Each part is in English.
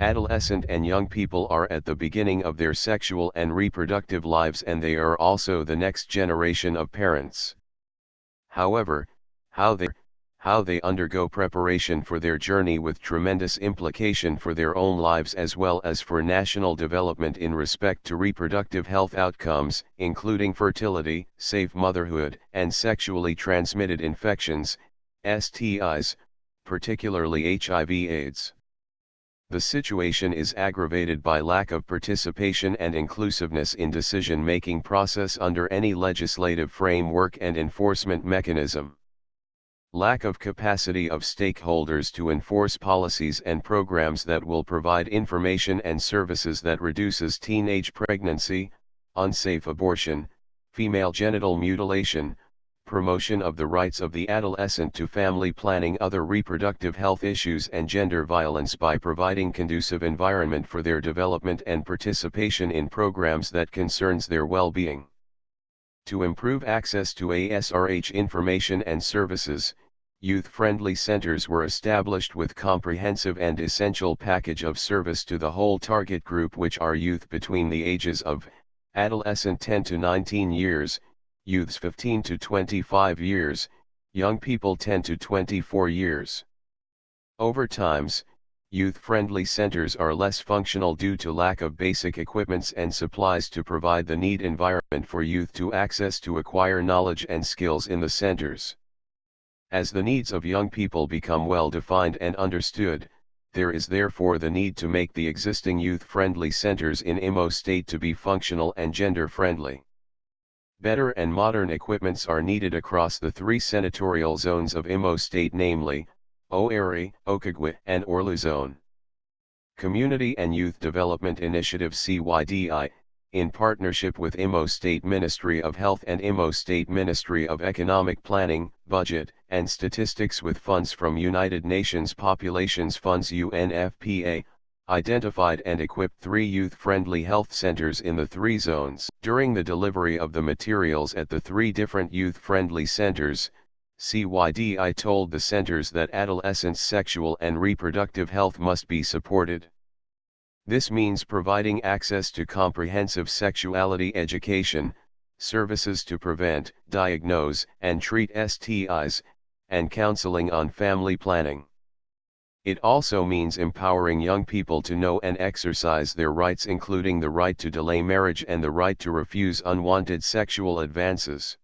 Adolescent and young people are at the beginning of their sexual and reproductive lives, and they are also the next generation of parents. However, how they undergo preparation for their journey with tremendous implication for their own lives as well as for national development in respect to reproductive health outcomes, including fertility, safe motherhood, and sexually transmitted infections, STIs, particularly HIV/AIDS. The situation is aggravated by lack of participation and inclusiveness in decision-making process under any legislative framework and enforcement mechanism. Lack of capacity of stakeholders to enforce policies and programs that will provide information and services that reduces teenage pregnancy, unsafe abortion, female genital mutilation, promotion of the rights of the adolescent to family planning, other reproductive health issues and gender violence by providing conducive environment for their development and participation in programs that concerns their well-being. To improve access to ASRH information and services, youth-friendly centers were established with comprehensive and essential package of service to the whole target group, which are youth between the ages of adolescent 10 to 19 years, youths 15 to 25 years, young people 10 to 24 years. Over times, youth-friendly centers are less functional due to lack of basic equipments and supplies to provide the need environment for youth to access to acquire knowledge and skills in the centers. As the needs of young people become well defined and understood, there is therefore the need to make the existing youth-friendly centers in Imo State to be functional and gender-friendly. Better and modern equipments are needed across the three senatorial zones of Imo State, namely, Owerri, Okigwe, and Orlu Zone. Community and Youth Development Initiative (CYDI), in partnership with Imo State Ministry of Health and Imo State Ministry of Economic Planning, Budget, and Statistics with funds from United Nations Populations Funds (UNFPA), identified and equipped 3 youth-friendly health centers in the 3 zones. During the delivery of the materials at the 3 different youth-friendly centers, CYDI told the centers that adolescents' sexual and reproductive health must be supported. This means providing access to comprehensive sexuality education, services to prevent, diagnose, and treat STIs, and counseling on family planning. It also means empowering young people to know and exercise their rights, including the right to delay marriage and the right to refuse unwanted sexual advances.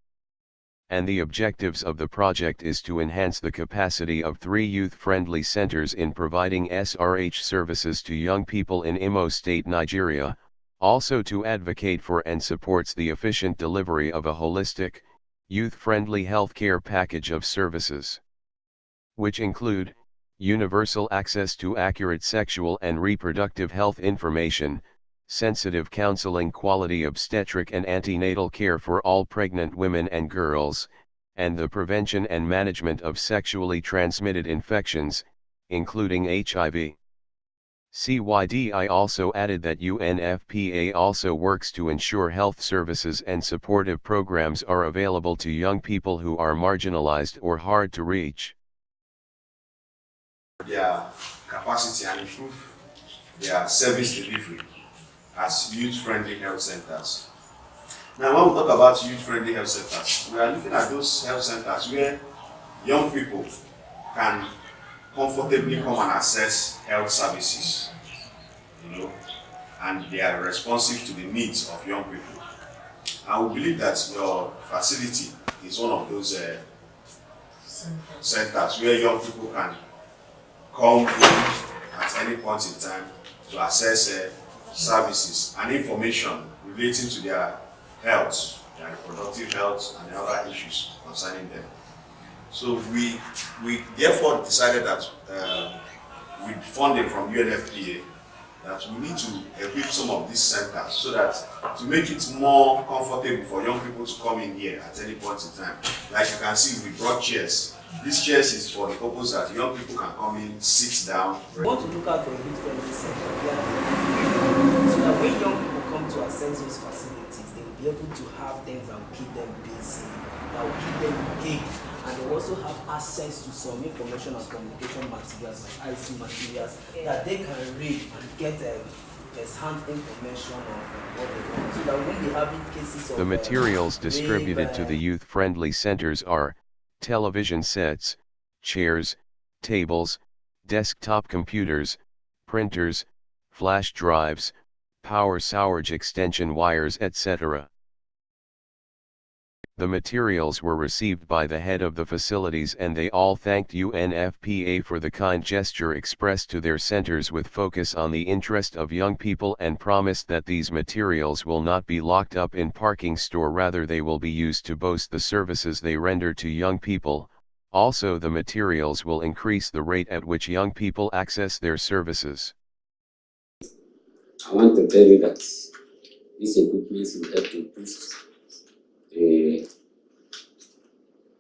And the objectives of the project is to enhance the capacity of 3 youth-friendly centers in providing SRH services to young people in Imo State, Nigeria, also to advocate for and supports the efficient delivery of a holistic, youth-friendly healthcare package of services, which include universal access to accurate sexual and reproductive health information, sensitive counseling, quality obstetric and antenatal care for all pregnant women and girls, and the prevention and management of sexually transmitted infections, including HIV. CYDI also added that UNFPA also works to ensure health services and supportive programs are available to young people who are marginalized or hard to reach. Their capacity and improve their service delivery as youth-friendly health centers. Now, when we talk about youth-friendly health centers, we are looking at those health centers where young people can comfortably come and access health services, and they are responsive to the needs of young people. And we believe that your facility is one of those centers where young people can come in at any point in time to access services and information relating to their health, their reproductive health, and other issues concerning them. So we therefore decided that with funding from UNFPA, that we need to equip some of these centers so that to make it more comfortable for young people to come in here at any point in time. Like you can see, we brought chairs. These chairs is for the purpose that young people can come in, sit down. We want to look out for a youth-friendly center so that when young people come to access those facilities, they will be able to have things that will keep them busy, that will keep them engaged, and they also have access to some information and communication materials like IC materials that they can read and get first-hand information of what they want. So that when they have cases of The materials distributed to rape, the youth-friendly centers are television sets, chairs, tables, desktop computers, printers, flash drives, power storage extension wires, etc. The materials were received by the head of the facilities and they all thanked UNFPA for the kind gesture expressed to their centers with focus on the interest of young people and promised that these materials will not be locked up in parking store, rather they will be used to boost the services they render to young people. Also the materials will increase the rate at which young people access their services. I want to tell you that these equipments will help to boost the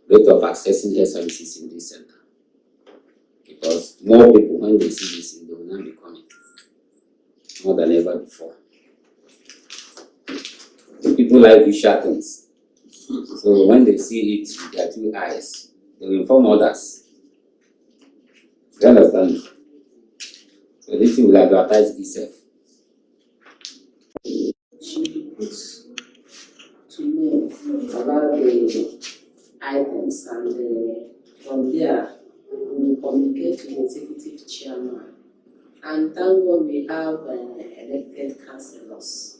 rate of accessing health services in this center. Because more people, when they see this, they will not be coming more than ever before. The people like visual things. So when they see it with their 2 eyes, they will inform others. You understand? So this thing will advertise itself. To know about the items, and from there we will communicate to the executive chairman. And thank God we have elected councillors.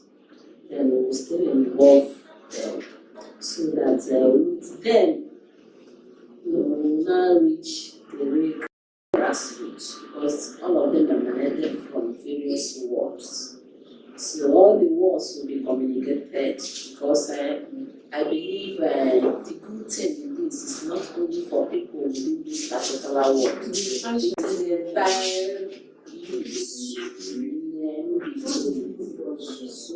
Then we will still involve them so that with them we will now reach the real grassroots, because all of them are managed from various wards. So all the words will be communicated, because I believe the good thing in this is not only for people within this particular work. It is the entire so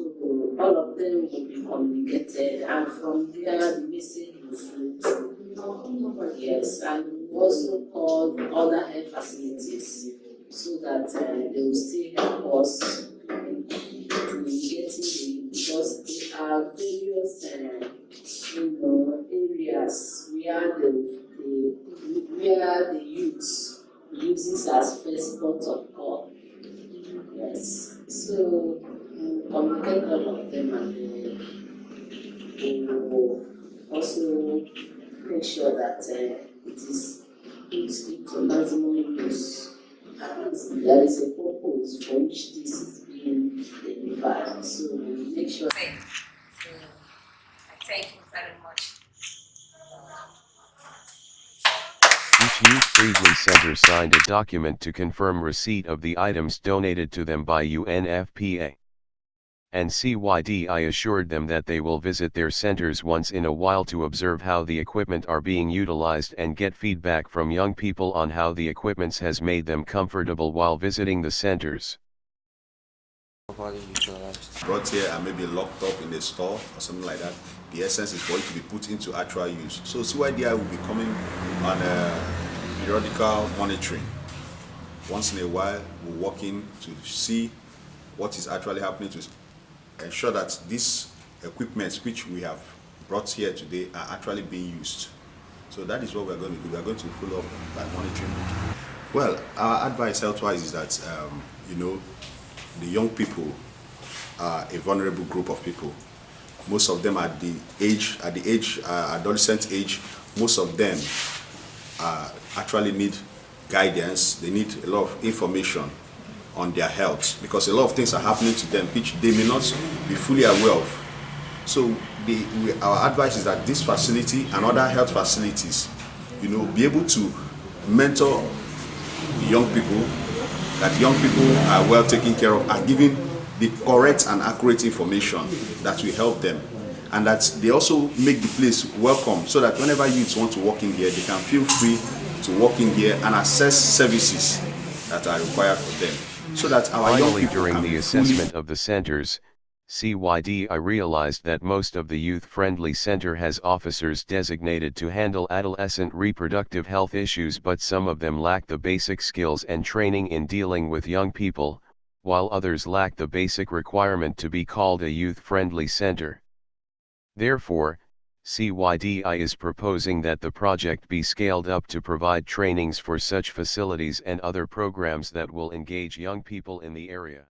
all of them will be communicated, and from there the message will flow. Yes, and we also call other health facilities so that they will still help us because there are various areas where the youth uses as first port of call. Yes. So communicate all of them, and we will also make sure that it is put into maximum use. At least there is a purpose for which this is being delivered. So we make sure. So I thank you very much. Each youth-friendly center signed a document to confirm receipt of the items donated to them by UNFPA. And CYDI assured them that they will visit their centers once in a while to observe how the equipment are being utilized and get feedback from young people on how the equipment has made them comfortable while visiting the centers. Brought here and maybe locked up in the store or something like that, the essence is for it to be put into actual use. So CYDI will be coming on periodical monitoring. Once in a while, we're working to see what is actually happening to ensure that these equipments which we have brought here today are actually being used. So that is what we're going to do. We're going to follow up by monitoring. Well, our advice health-wise is that, the young people are a vulnerable group of people. Most of them at the adolescent age, most of them actually need guidance. They need a lot of information on their health, because a lot of things are happening to them which they may not be fully aware of. So our advice is that this facility and other health facilities, be able to mentor young people, that young people are well taken care of and given the correct and accurate information that will help them, and that they also make the place welcome, so that whenever youths want to walk in here, they can feel free to walk in here and access services that are required for them. So that our young people during the assessment of the centers, CYDI realized that most of the youth-friendly center has officers designated to handle adolescent reproductive health issues, but some of them lack the basic skills and training in dealing with young people, while others lack the basic requirement to be called a youth-friendly center. Therefore, CYDI is proposing that the project be scaled up to provide trainings for such facilities and other programs that will engage young people in the area.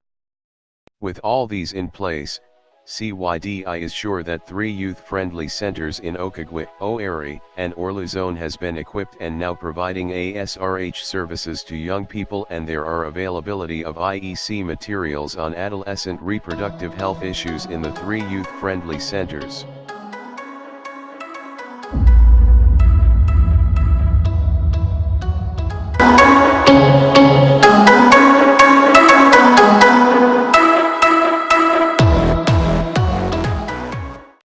With all these in place, CYDI is sure that 3 youth-friendly centers in Okigwe, Owerri, and Orluzone has been equipped and now providing ASRH services to young people, and there are availability of IEC materials on adolescent reproductive health issues in the 3 youth-friendly centers.